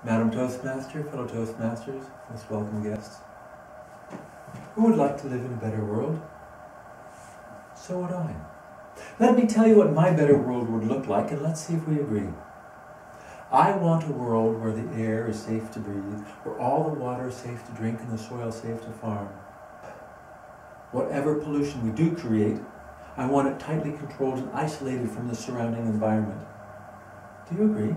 Madam Toastmaster, fellow Toastmasters, most welcome guests. Who would like to live in a better world? So would I. Let me tell you what my better world would look like, and let's see if we agree. I want a world where the air is safe to breathe, where all the water is safe to drink and the soil safe to farm. Whatever pollution we do create, I want it tightly controlled and isolated from the surrounding environment. Do you agree?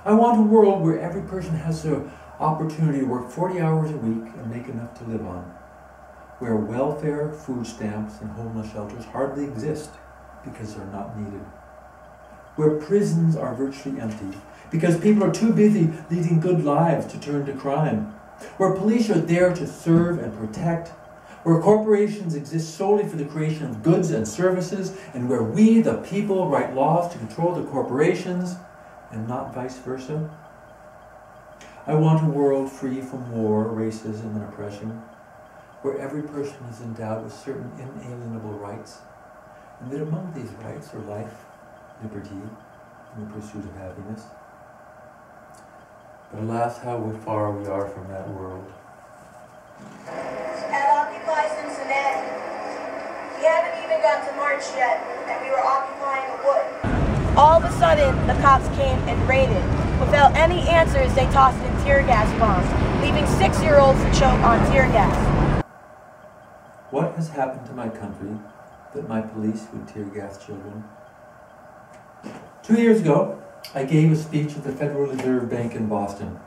I want a world where every person has the opportunity to work 40 hours a week and make enough to live on, where welfare, food stamps, and homeless shelters hardly exist because they're not needed, where prisons are virtually empty because people are too busy leading good lives to turn to crime, where police are there to serve and protect, where corporations exist solely for the creation of goods and services, and where we, the people, write laws to control the corporations and not vice versa. I want a world free from war, racism, and oppression, where every person is endowed with certain inalienable rights, and that among these rights are life, liberty, and the pursuit of happiness. But alas, how far we are from that world. At Occupy Cincinnati, we haven't even got to March yet, and we were occupying a wood. All of a sudden, the cops came and raided. Without any answers, they tossed in tear gas bombs, leaving 6-year-olds to choke on tear gas. What has happened to my country that my police would tear gas children? 2 years ago, I gave a speech at the Federal Reserve Bank in Boston.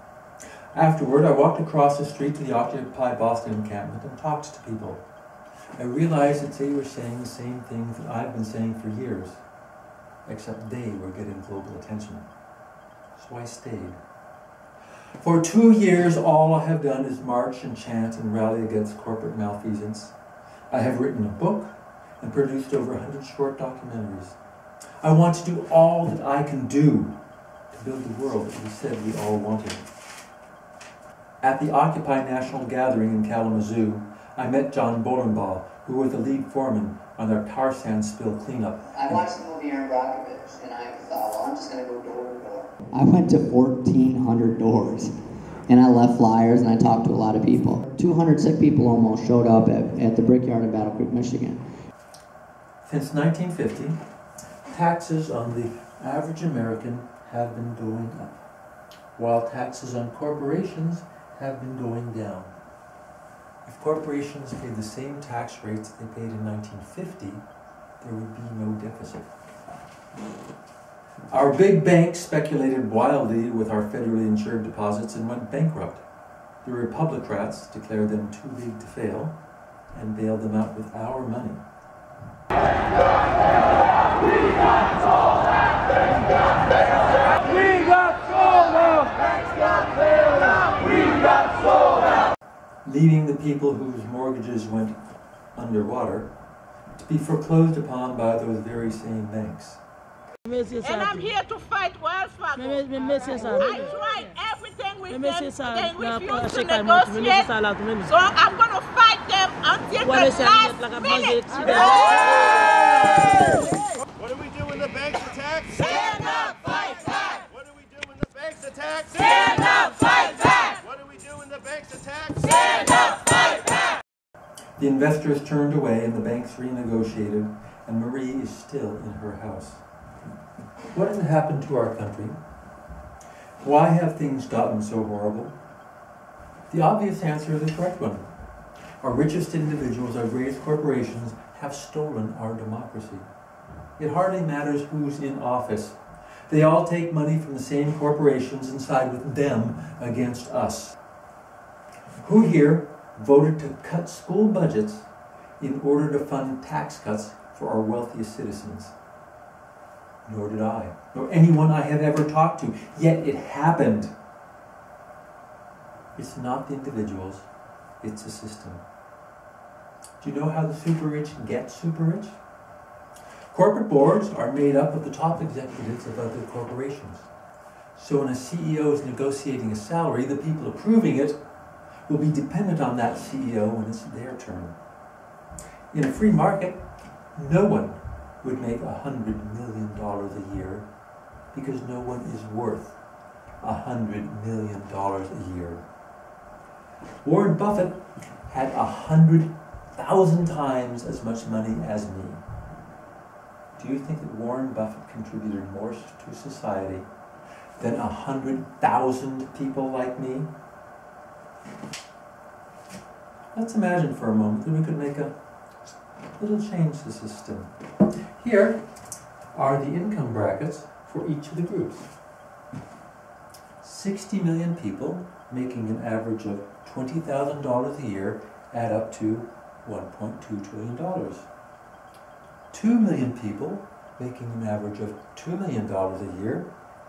Afterward, I walked across the street to the Occupy Boston encampment and talked to people. I realized that they were saying the same things that I've been saying for years, except they were getting global attention. So I stayed. For 2 years, all I have done is march and chant and rally against corporate malfeasance. I have written a book and produced over 100 short documentaries. I want to do all that I can do to build the world that we said we all wanted. At the Occupy National Gathering in Kalamazoo, I met John Bolenbaugh, who was the lead foreman on their tar sand spill cleanup. I watched the movie Aaron Brockovich, and I thought, well, I'm just going to go door to door. I went to 1,400 doors, and I left flyers, and I talked to a lot of people. 200 sick people almost showed up at the Brickyard in Battle Creek, Michigan. Since 1950, taxes on the average American have been going up, while taxes on corporations have been going down. If corporations paid the same tax rates they paid in 1950, there would be no deficit. Our big banks speculated wildly with our federally insured deposits and went bankrupt. The Republicrats declared them too big to fail and bailed them out with our money. Leaving the people whose mortgages went underwater to be foreclosed upon by those very same banks. And I'm here to fight Wells Fargo. I tried everything with them, they refused to negotiate, so I'm going to fight them until the last minute. What do we do when the banks attack? Stand up, fight back! What do we do when the banks attack? Stand up, fight back! What do we do when the banks attack? Stand up, fight back! The investors turned away and the banks renegotiated, and Marie is still in her house. What has happened to our country? Why have things gotten so horrible? The obvious answer is the correct one. Our richest individuals, our greatest corporations, have stolen our democracy. It hardly matters who's in office. They all take money from the same corporations and side with them against us. Who here voted to cut school budgets in order to fund tax cuts for our wealthiest citizens? Nor did I, nor anyone I have ever talked to, yet it happened. It's not the individuals, it's the system. Do you know how the super rich get super rich? Corporate boards are made up of the top executives of other corporations. So when a CEO is negotiating a salary, the people approving it will be dependent on that CEO when it's their turn. In a free market, no one would make $100 million a year because no one is worth $100 million a year. Warren Buffett had 100,000 times as much money as me. Do you think that Warren Buffett contributed more to society than 100,000 people like me? Let's imagine for a moment that we could make a little change to the system. Here are the income brackets for each of the groups. 60 million people making an average of $20,000 a year add up to $1.2 trillion. 2 million people making an average of $2 million a year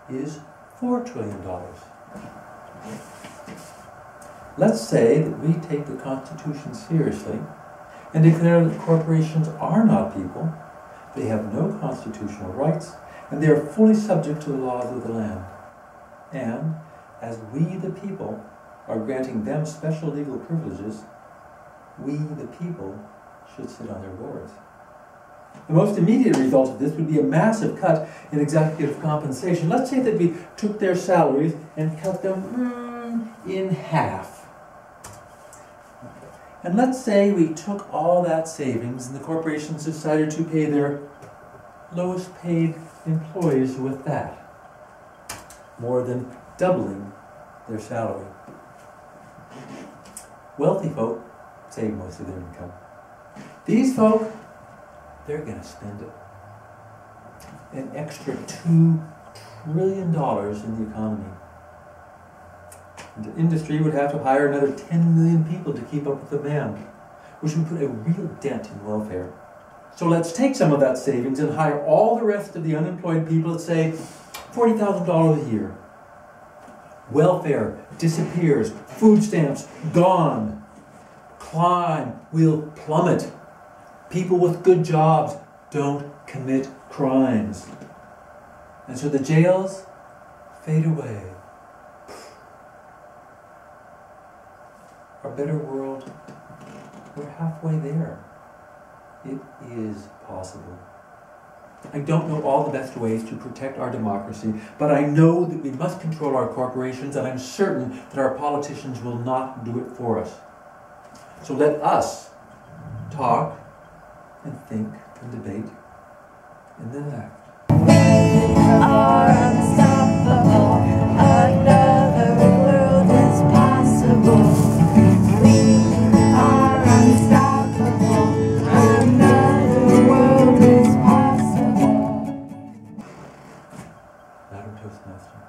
is $4 trillion. Let's say that we take the Constitution seriously and declare that corporations are not people, they have no constitutional rights, and they are fully subject to the laws of the land. And as we, the people, are granting them special legal privileges, we, the people, should sit on their boards. The most immediate result of this would be a massive cut in executive compensation. Let's say that we took their salaries and cut them in half. And let's say we took all that savings and the corporations decided to pay their lowest paid employees with that, more than doubling their salary. Wealthy folk save most of their income. These folk, they're going to spend an extra $2 trillion in the economy. And the industry would have to hire another 10 million people to keep up with the demand, which would put a real dent in welfare. So let's take some of that savings and hire all the rest of the unemployed people at, say, $40,000 a year. Welfare disappears, food stamps gone, crime will plummet. People with good jobs don't commit crimes. And so the jails fade away. Our better world, we're halfway there. It is possible. I don't know all the best ways to protect our democracy, but I know that we must control our corporations, and I'm certain that our politicians will not do it for us. So let us talk and think and debate and then act. Are unstoppable. Another world is possible. We are unstoppable. Another world is possible. Madam Toastmaster.